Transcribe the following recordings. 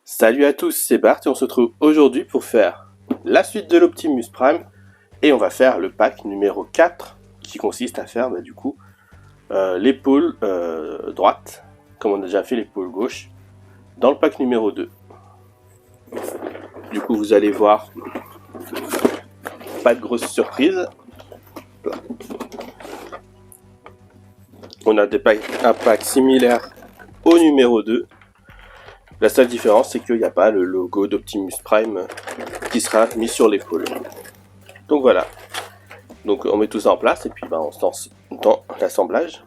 Salut à tous, c'est Bart et on se retrouve aujourd'hui pour faire la suite de l'Optimus Prime et on va faire le pack numéro 4 qui consiste à faire l'épaule droite comme on a déjà fait l'épaule gauche dans le pack numéro 2. Du coup vous allez voir, pas de grosse surprise. On a un pack similaire au numéro 2. La seule différence, c'est qu'il n'y a pas le logo d'Optimus Prime qui sera mis sur l'épaule. Donc voilà. Donc on met tout ça en place et puis on se lance dans l'assemblage.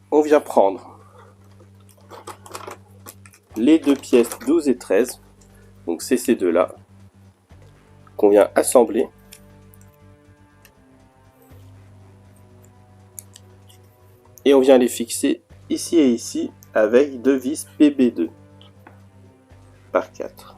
On vient prendre les deux pièces 12 et 13. Donc c'est ces deux-là qu'on vient assembler. Et on vient les fixer ici et ici avec deux vis PB2 par 4.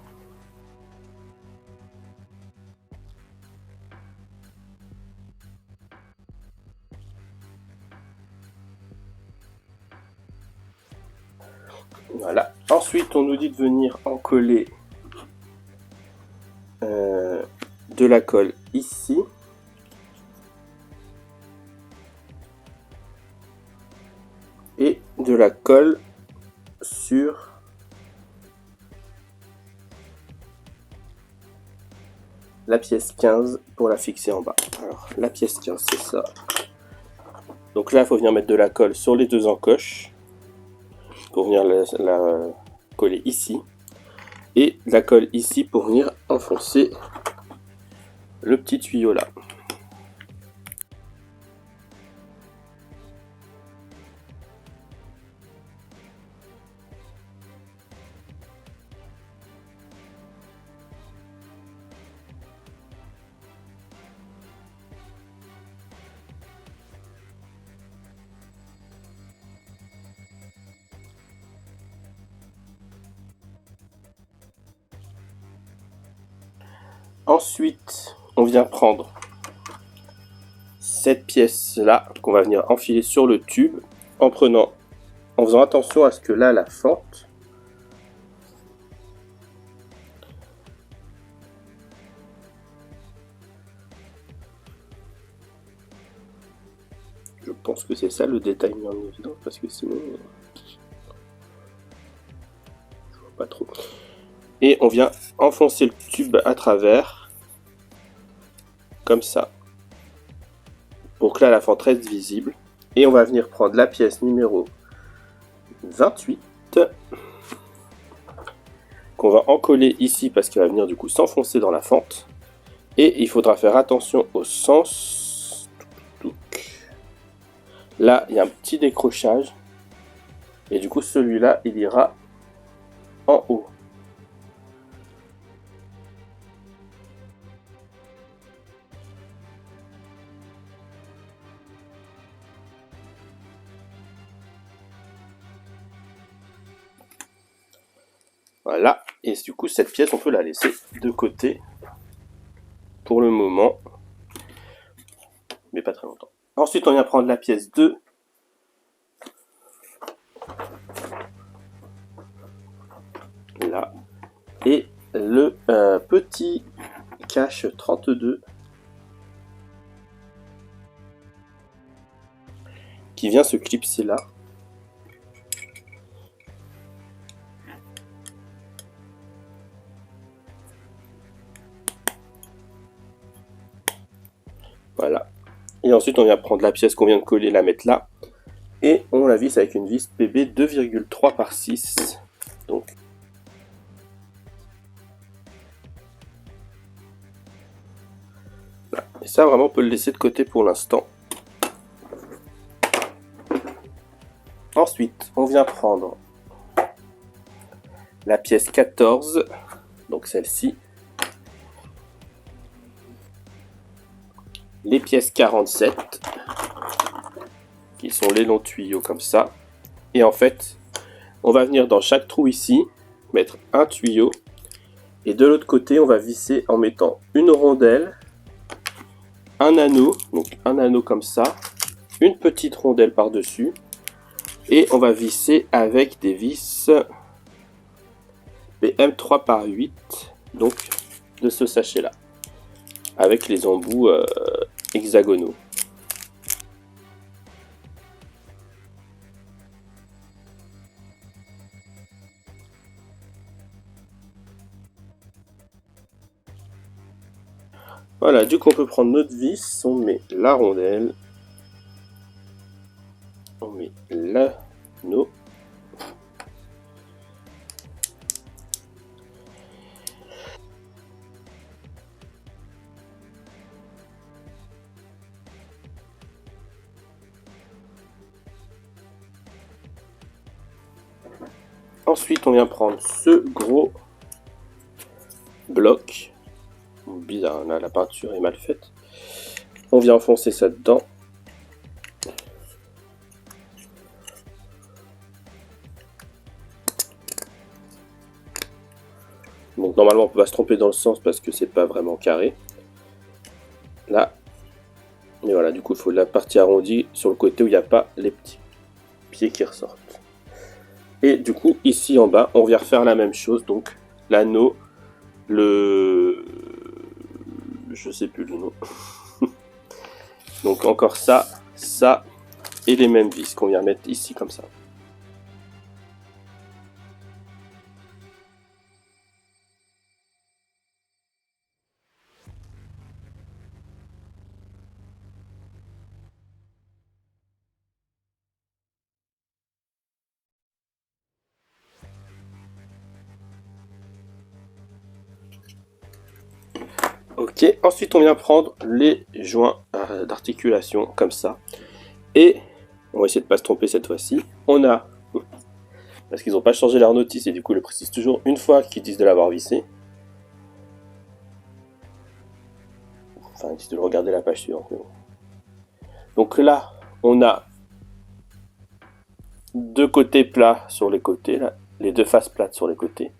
Voilà. Ensuite, on nous dit de venir en coller de la colle ici. Et de la colle sur la pièce 15 pour la fixer en bas. Alors, la pièce 15, c'est ça. Donc là, il faut venir mettre de la colle sur les deux encoches pour venir la coller ici. Et de la colle ici pour venir enfoncer le petit tuyau là. Ensuite, on vient prendre cette pièce là qu'on va venir enfiler sur le tube en faisant attention à ce que là la fente je pense que c'est ça le détail mis en évidence parce que sinon je vois pas trop. Et on vient enfoncer le tube à travers comme ça pour que là la fente reste visible. Et on va venir prendre la pièce numéro 28 qu'on va encoller ici parce qu'elle va venir du coup s'enfoncer dans la fente. Et il faudra faire attention au sens. Là, il y a un petit décrochage. Et du coup, celui-là, il ira en haut. Voilà, et du coup cette pièce on peut la laisser de côté pour le moment, mais pas très longtemps. Ensuite on vient prendre la pièce 2, là, et le petit cache 32 qui vient se clipser là. Voilà. Et ensuite, on vient prendre la pièce qu'on vient de coller, la mettre là. Et on la visse avec une vis PB 2,3 par 6. Donc, voilà. Et ça, vraiment, on peut le laisser de côté pour l'instant. Ensuite, on vient prendre la pièce 14, donc celle-ci. Les pièces 47 qui sont les longs tuyaux comme ça, et en fait on va venir dans chaque trou ici mettre un tuyau Et de l'autre côté, on va visser en mettant une rondelle, un anneau, donc un anneau comme ça, une petite rondelle par-dessus, et on va visser avec des vis BM3 par 8, donc de ce sachet-là, avec les embouts hexagonaux. Voilà, du coup on peut prendre notre vis, on met la rondelle, on met l'anneau, ensuite on vient prendre ce gros bloc, bizarre, là la peinture est mal faite, on vient enfoncer ça dedans. Donc normalement on peut pas se tromper dans le sens parce que c'est pas vraiment carré. Là, mais voilà, du coup il faut la partie arrondie sur le côté où il n'y a pas les petits pieds qui ressortent. Et du coup ici en bas on vient refaire la même chose, donc l'anneau, je sais plus le nom. Donc encore ça, ça et les mêmes vis qu'on vient mettre ici comme ça. Ok, ensuite on vient prendre les joints d'articulation comme ça. Et on va essayer de ne pas se tromper cette fois-ci. On a, parce qu'ils n'ont pas changé leur notice et du coup ils le précisent toujours une fois qu'ils disent de l'avoir vissé. Enfin, ils disent de le regarder la page suivante. Donc là, on a deux côtés plats sur les côtés, là, les deux faces plates sur les côtés.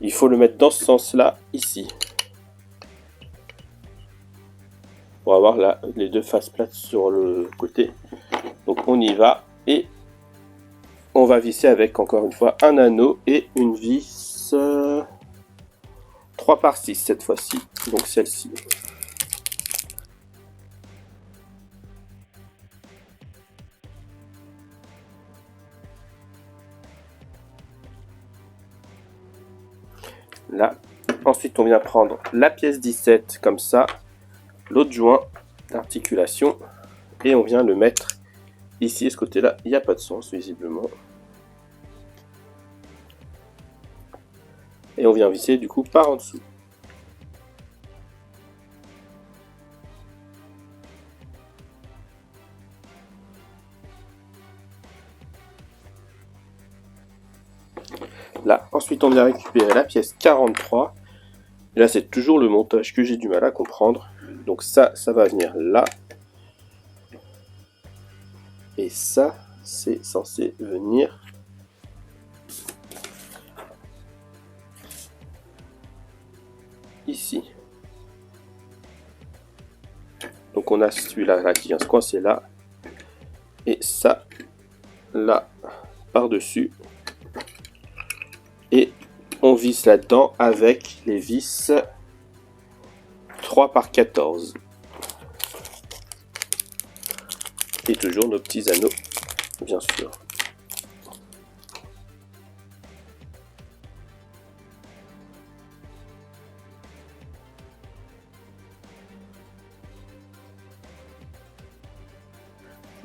Il faut le mettre dans ce sens-là, ici. Pour avoir là, les deux faces plates sur le côté. Donc on y va et on va visser avec, encore une fois, un anneau et une vis 3 par 6 cette fois-ci. Donc celle-ci. Là. Ensuite, on vient prendre la pièce 17 comme ça, l'autre joint d'articulation, et on vient le mettre ici. Ce côté-là, il n'y a pas de sens visiblement. Et on vient visser du coup par en dessous. Là, ensuite, on vient récupérer la pièce 43. Et là, c'est toujours le montage que j'ai du mal à comprendre. Donc ça va venir là. Et ça, c'est censé venir ici. Donc on a celui-là là, qui vient se coincer là. Et ça, là, par-dessus. Et on visse là-dedans avec les vis 3 par 14. Et toujours nos petits anneaux, bien sûr.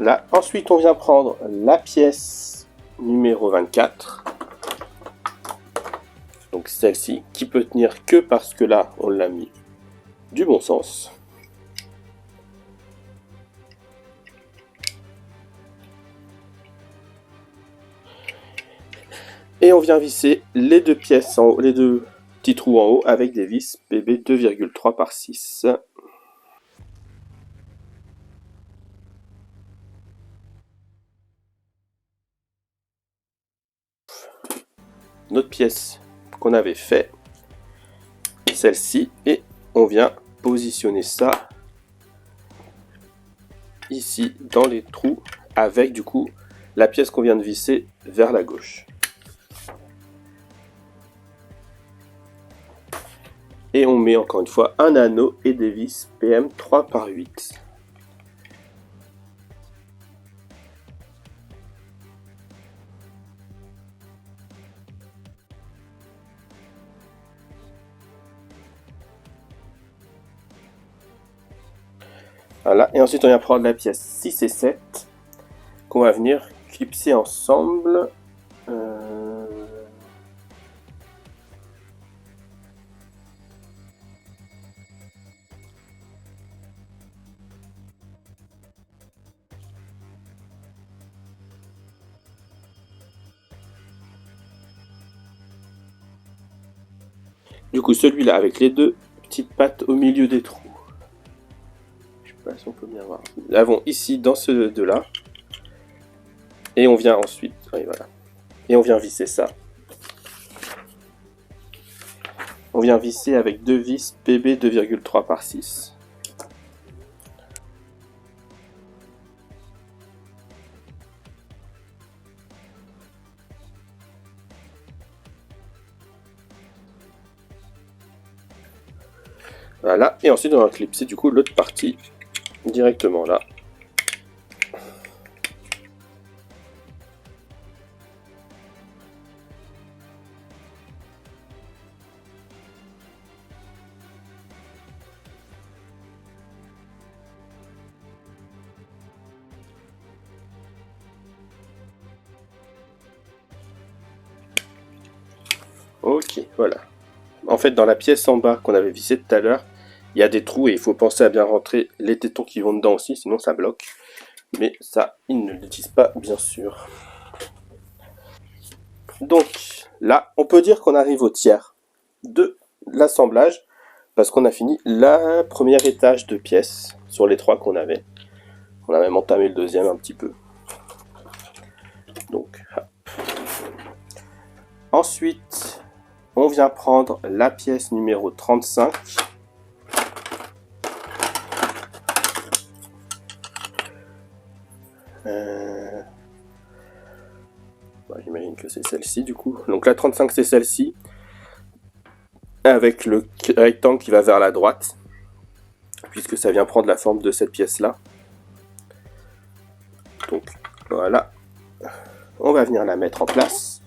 Là, ensuite, on vient prendre la pièce numéro 24. Donc celle-ci, qui peut tenir que parce que là, on l'a mis du bon sens. Et on vient visser les deux pièces en haut, les deux petits trous en haut avec des vis PB 2,3 par 6. Notre pièce qu'on avait fait. celle-ci et on vient positionner ça ici dans les trous avec du coup la pièce qu'on vient de visser vers la gauche. Et on met encore une fois un anneau et des vis PM 3x8. Voilà, et ensuite on vient prendre la pièce 6 et 7 qu'on va venir clipser ensemble. Du coup, celui-là avec les deux petites pattes au milieu des trous. Je sais pas si on peut bien voir. Nous l'avons ici dans ce deux-là. Et on vient ensuite, oui, voilà. Et on vient visser ça. On vient visser avec deux vis PB 2,3 par 6. Voilà, et ensuite on va clipser du coup l'autre partie directement là. Ok, voilà. En fait, dans la pièce en bas qu'on avait vissé tout à l'heure, il y a des trous et il faut penser à bien rentrer les tétons qui vont dedans aussi, sinon ça bloque. Mais ça, ils ne le disent pas, bien sûr. Donc, là, on peut dire qu'on arrive au tiers de l'assemblage, parce qu'on a fini le premier étage de pièces sur les trois qu'on avait. On a même entamé le deuxième un petit peu. Donc, hop. Ensuite, on vient prendre la pièce numéro 35. J'imagine que c'est celle-ci du coup. Donc la 35 c'est celle-ci. Avec le rectangle qui va vers la droite. Puisque ça vient prendre la forme de cette pièce-là. Donc voilà. On va venir la mettre en place.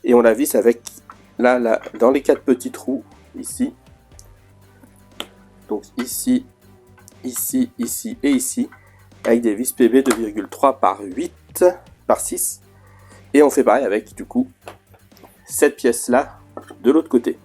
Et on la visse avec là, dans les 4 petits trous. Ici. Donc ici, ici, ici et ici. Avec des vis PB 2,3 par 8 par 6. Et on fait pareil avec du coup cette pièce là de l'autre côté.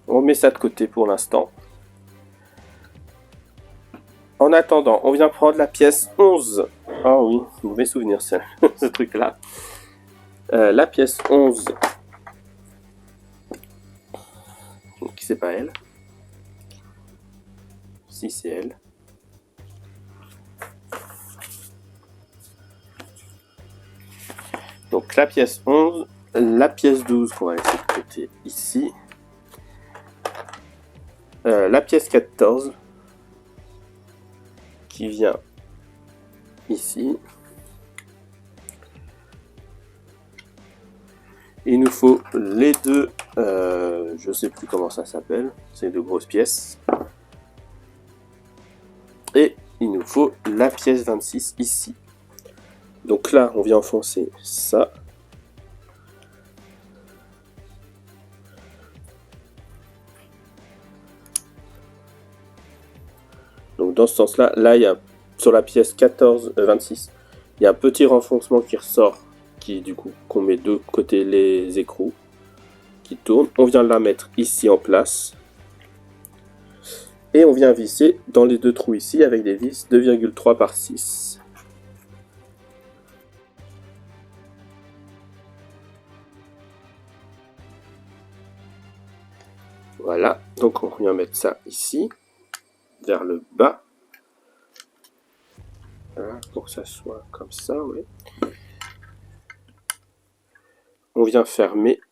On met ça de côté pour l'instant. En attendant, on vient prendre la pièce 11. Ah oui, mauvais souvenir ce truc-là. La pièce 11. Donc c'est pas elle. Si c'est elle. Donc la pièce 11. La pièce 12 qu'on va laisser de côté ici. La pièce 14. Qui vient ici. Il nous faut les deux, je sais plus comment ça s'appelle, c'est deux grosses pièces. Et il nous faut la pièce 26 ici. Donc là, on vient enfoncer ça. Donc dans ce sens-là, là, il y a sur la pièce 26, il y a un petit renfoncement qui ressort, qui du coup, qu'on met de côté les écrous, qui tourne. On vient la mettre ici en place. Et on vient visser dans les deux trous ici avec des vis 2,3 par 6. Voilà, donc on vient mettre ça ici, vers le bas. Voilà, pour que ça soit comme ça, oui. On vient fermer.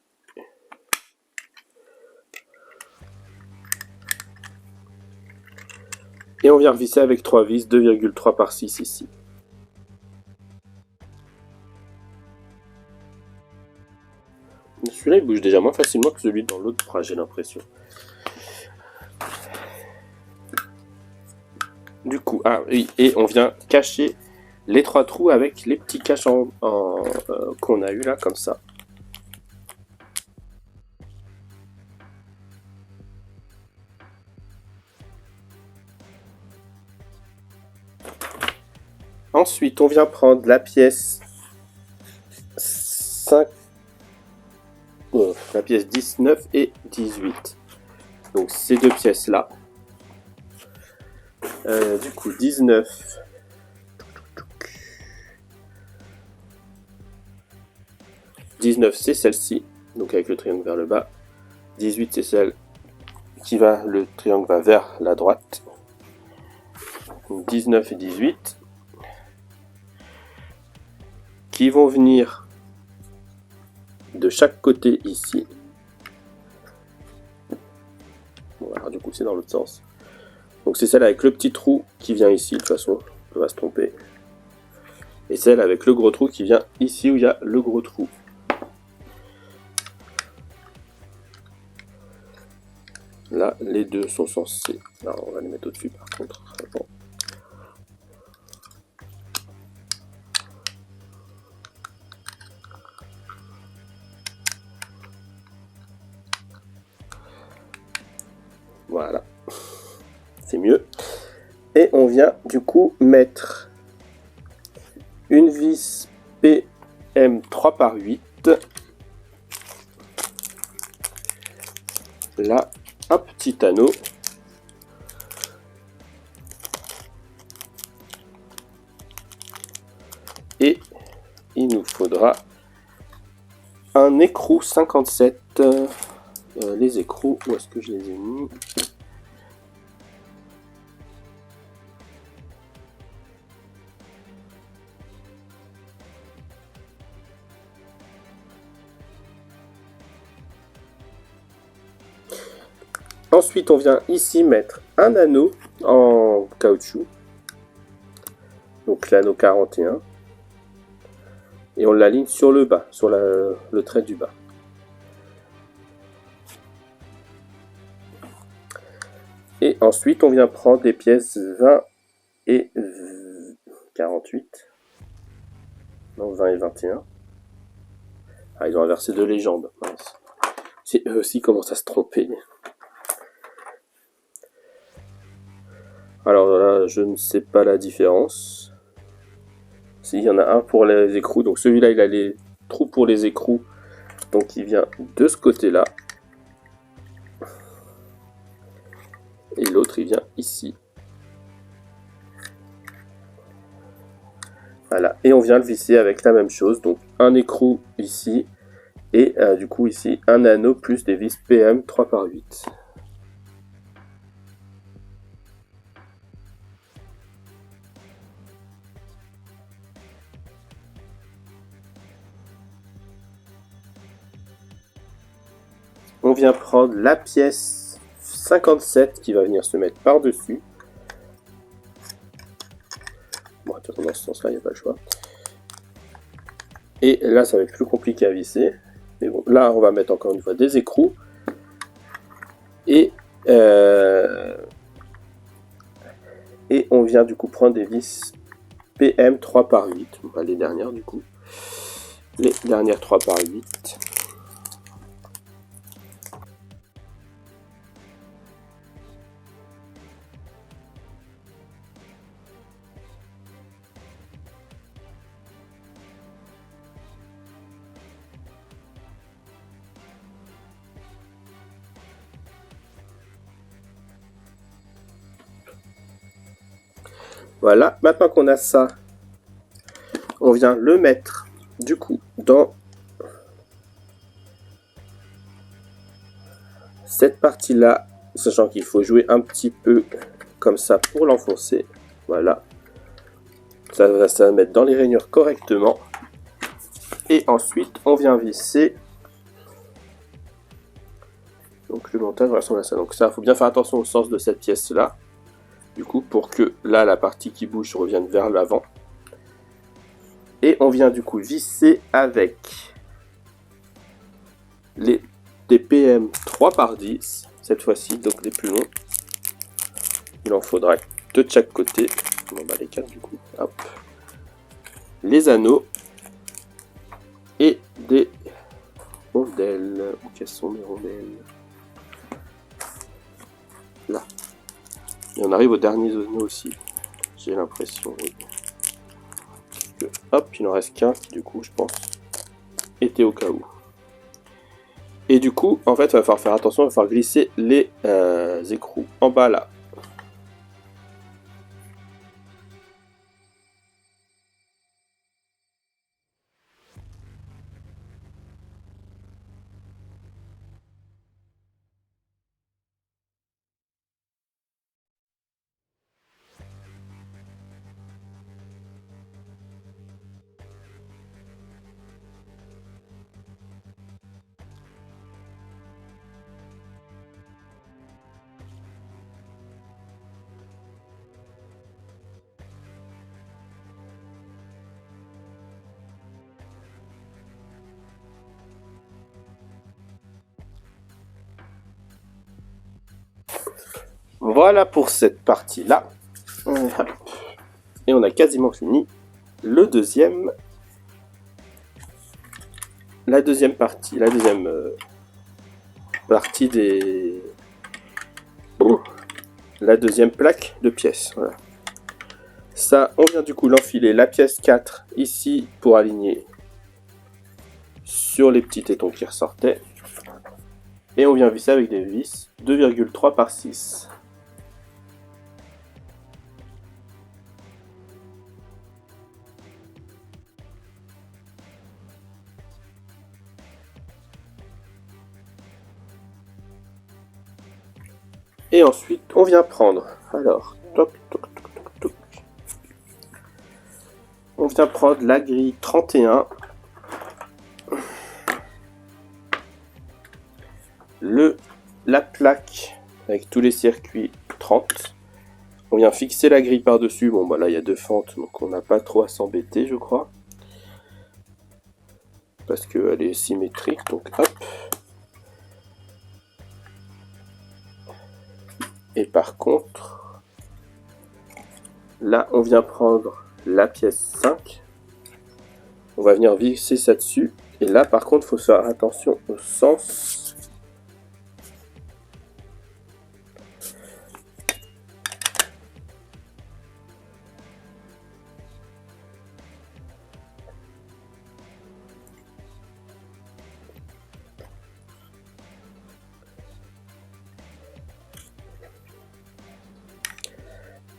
Et on vient revisser avec 3 vis, 2,3 par 6 ici. Celui-là il bouge déjà moins facilement que celui dans l'autre bras, j'ai l'impression. Du coup, ah oui, et on vient cacher les 3 trous avec les petits caches qu'on a eu là, comme ça. Ensuite, on vient prendre la pièce 5, la pièce 19 et 18. Donc ces deux pièces là. Du coup 19. 19 c'est celle-ci, donc avec le triangle vers le bas. 18 c'est celle qui va, le triangle va vers la droite. Donc 19 et 18. Qui vont venir de chaque côté ici. Bon, alors du coup c'est dans l'autre sens. Donc c'est celle avec le petit trou qui vient ici, de toute façon, on va se tromper. Et celle avec le gros trou qui vient ici où il y a le gros trou. Là, les deux sont censés... Alors, on va les mettre au-dessus par contre. Bon. Voilà. C'est mieux. Et on vient du coup mettre une vis PM 3 par 8. Là, un petit anneau. Et il nous faudra un écrou 57. Les écrous, où est-ce que je les ai mis ? Ensuite, on vient ici mettre un anneau en caoutchouc. Donc l'anneau 41. Et on l'aligne sur le bas, sur le trait du bas. Et ensuite, on vient prendre les pièces 20 et 48. Non, 20 et 21. Ah, ils ont inversé deux légendes. Mince. C'est eux aussi commencent à se tromper. Alors là, je ne sais pas la différence. Il y en a un pour les écrous. Donc celui-là, il a les trous pour les écrous. Donc il vient de ce côté-là. Et l'autre, il vient ici. Voilà. Et on vient le visser avec la même chose. Donc un écrou ici. Et du coup ici, un anneau plus des vis PM 3 par 8. On vient prendre la pièce 57 qui va venir se mettre par-dessus. Bon, dans ce sens-là, il n'y a pas le choix. Et là, ça va être plus compliqué à visser. Mais bon, là, on va mettre encore une fois des écrous. Et on vient du coup prendre des vis PM 3 par 8. Enfin, les dernières du coup. Les dernières 3 par 8. Voilà, maintenant qu'on a ça, on vient le mettre du coup dans Cette partie-là, sachant qu'il faut jouer un petit peu comme ça pour l'enfoncer. Voilà. Ça va mettre dans les rainures correctement. Et ensuite, on vient visser. Donc le montage ressemble à ça. Donc ça, il faut bien faire attention au sens de cette pièce-là. Du coup, pour que là, la partie qui bouge revienne vers l'avant. Et on vient du coup visser avec des PM 3x10. Cette fois-ci, donc des plus longs. Il en faudra deux de chaque côté. Bon, bah les 4 du coup. Hop. Les anneaux. Et des rondelles. Où quelles sont les rondelles? Là. Et on arrive au dernier anneau aussi. J'ai l'impression, oui. Hop, il en reste qu'un qui, du coup, je pense, était au cas où. Et du coup, en fait, il va falloir faire attention, il va falloir glisser les écrous en bas là. Voilà pour cette partie-là. Et on a quasiment fini le deuxième. La deuxième partie des... la deuxième plaque de pièces. Voilà. Ça, on vient du coup l'enfiler la pièce 4 ici pour aligner sur les petits tétons qui ressortaient. Et on vient visser avec des vis 2,3 par 6. Et ensuite, on vient prendre, alors, toc, toc, toc, toc, toc. On vient prendre la grille 31, la plaque avec tous les circuits 30. On vient fixer la grille par-dessus. Bon, bah là, il y a deux fentes, donc on n'a pas trop à s'embêter, je crois. Parce qu'elle est symétrique, donc hop. Et par contre, là, on vient prendre la pièce 5. On va venir visser ça dessus. Et là, par contre, il faut faire attention au sens.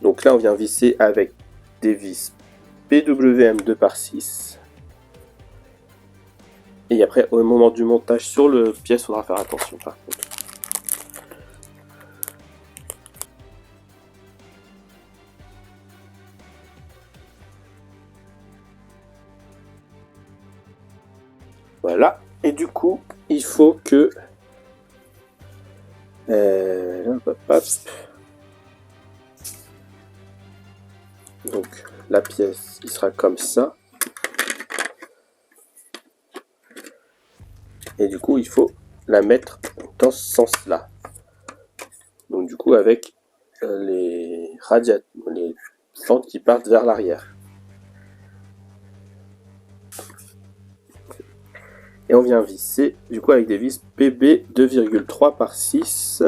Donc là, on vient visser avec des vis PWM 2x6. Et après, au moment du montage sur le pièce, il faudra faire attention par contre. Voilà. Et du coup, il faut que... hop, hop. Donc, la pièce, il sera comme ça. Et du coup, il faut la mettre dans ce sens-là. Donc, du coup, avec les fentes qui partent vers l'arrière. Et on vient visser, du coup, avec des vis PB 2,3 par 6.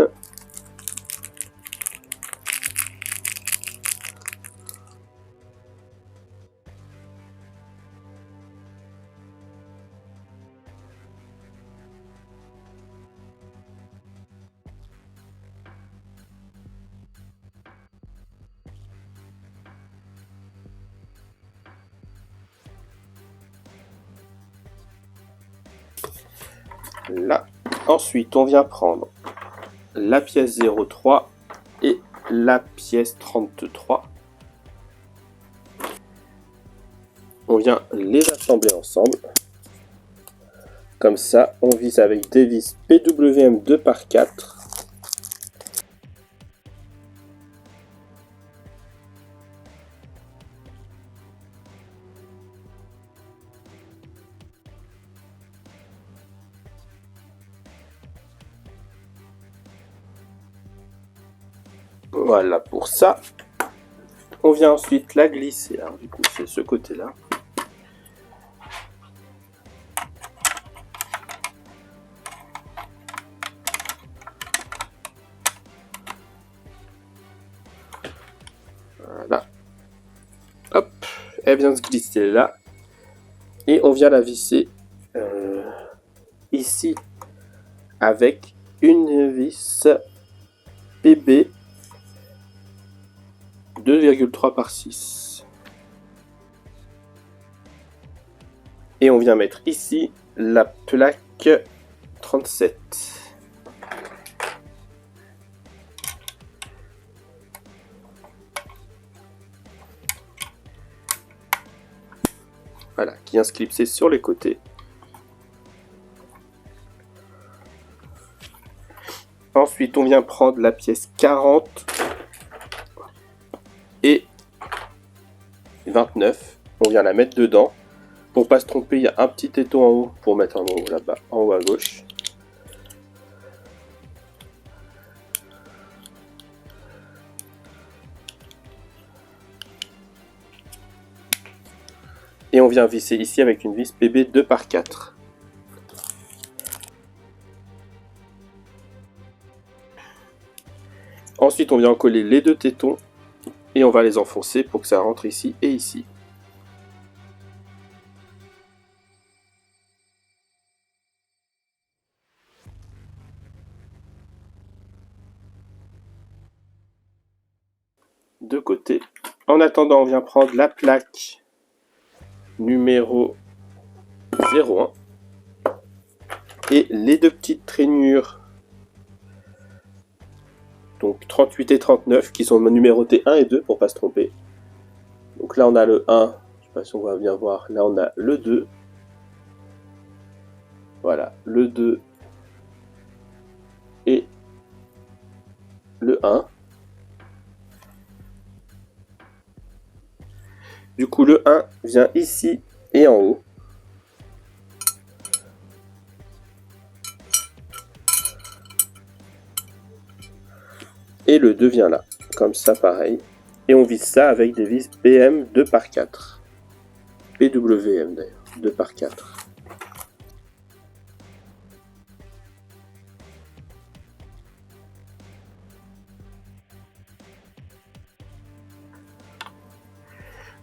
Là. Ensuite, on vient prendre la pièce 03 et la pièce 33. On vient les assembler ensemble. Comme ça, on visse avec des vis PWM 2x4. Voilà pour ça. On vient ensuite la glisser. Alors, du coup, c'est ce côté-là. Voilà. Hop. Elle vient se glisser là. Et on vient la visser ici avec une vis PB 2,3 par 6. Et on vient mettre ici la plaque 37. Voilà, qui vient se clipser sur les côtés. Ensuite, on vient prendre la pièce 40 et 29. On vient la mettre dedans. Pour pas se tromper, il y a un petit étau en haut pour mettre en haut là-bas, en haut à gauche. Et on vient visser ici avec une vis PB 2x4. Ensuite, on vient en coller les deux tétons et on va les enfoncer pour que ça rentre ici et ici. De côté. En attendant, on vient prendre la plaque numéro 01 et les deux petites traînures, donc 38 et 39, qui sont numérotées 1 et 2 pour pas se tromper. Donc là on a le 1, je sais pas si on va bien voir, là on a le 2, voilà, le 2 et le 1. Du coup le 1 vient ici et en haut. Et le 2 vient là, comme ça pareil. Et on visse ça avec des vis BM 2x4. PWM d'ailleurs, 2x4.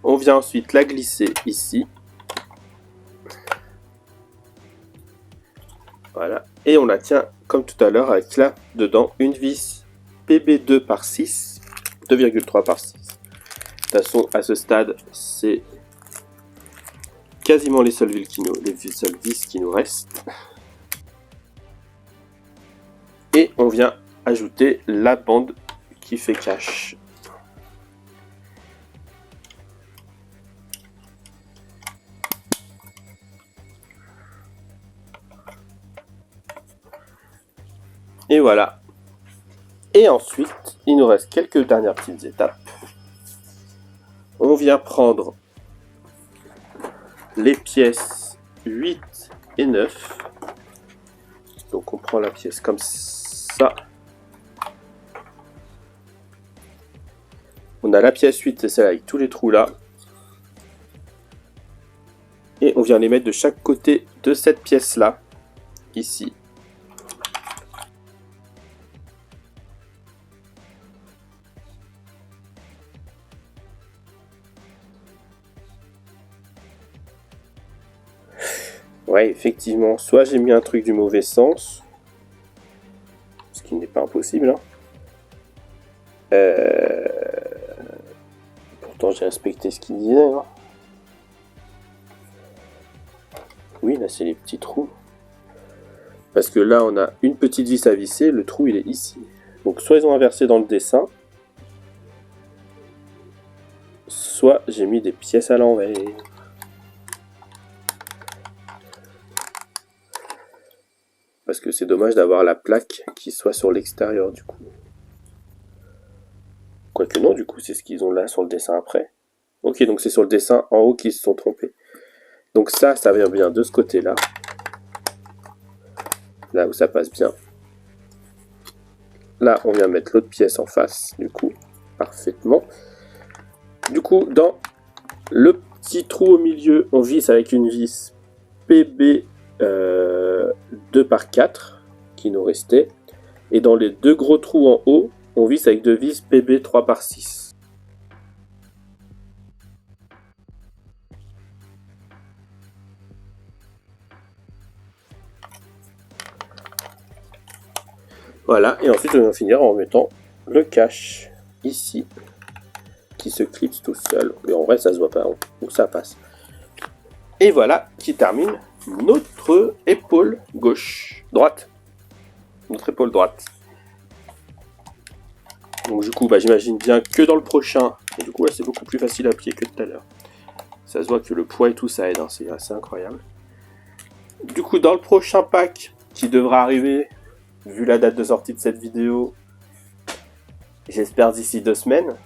On vient ensuite la glisser ici. Voilà. Et on la tient comme tout à l'heure avec là dedans une vis PB2 par 6, 2,3 par 6. De toute façon, à ce stade, c'est quasiment les seules vis qui nous restent. Et on vient ajouter la bande qui fait cache. Et voilà. Et ensuite, il nous reste quelques dernières petites étapes. On vient prendre les pièces 8 et 9. Donc on prend la pièce comme ça. On a la pièce 8, c'est celle avec tous les trous là. Et on vient les mettre de chaque côté de cette pièce là, ici. Ouais, effectivement, soit j'ai mis un truc du mauvais sens, ce qui n'est pas impossible, hein. Pourtant j'ai respecté ce qu'il disait, hein. Oui, là c'est les petits trous. Parce que là, on a une petite vis à visser, le trou il est ici. Donc soit ils ont inversé dans le dessin, soit j'ai mis des pièces à l'envers. Parce que c'est dommage d'avoir la plaque qui soit sur l'extérieur du coup. Quoique non, du coup c'est ce qu'ils ont là sur le dessin après. Ok, donc c'est sur le dessin en haut qu'ils se sont trompés. Donc ça vient bien de ce côté-là. Là où ça passe bien. Là, on vient mettre l'autre pièce en face, du coup, parfaitement. Du coup, dans le petit trou au milieu, on visse avec une vis PB 2x4 qui nous restait. Et dans les deux gros trous en haut, on visse avec deux vis PB 3x6. Voilà, et ensuite on va finir en mettant le cache ici, qui se clipse tout seul. Mais en vrai, ça se voit pas où ça passe. Et voilà qui termine notre épaule droite. Notre épaule droite. Donc du coup, j'imagine bien que dans le prochain, et du coup là c'est beaucoup plus facile à plier que tout à l'heure. Ça se voit que le poids et tout ça aide, hein, c'est assez incroyable. Du coup, dans le prochain pack qui devra arriver, vu la date de sortie de cette vidéo, j'espère d'ici 2 semaines,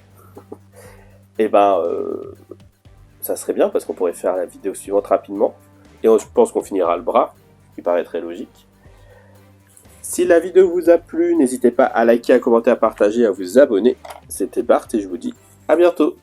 et ça serait bien parce qu'on pourrait faire la vidéo suivante rapidement. Et je pense qu'on finira le bras, ce qui paraît très logique. Si la vidéo vous a plu, n'hésitez pas à liker, à commenter, à partager, à vous abonner. C'était Bart et je vous dis à bientôt.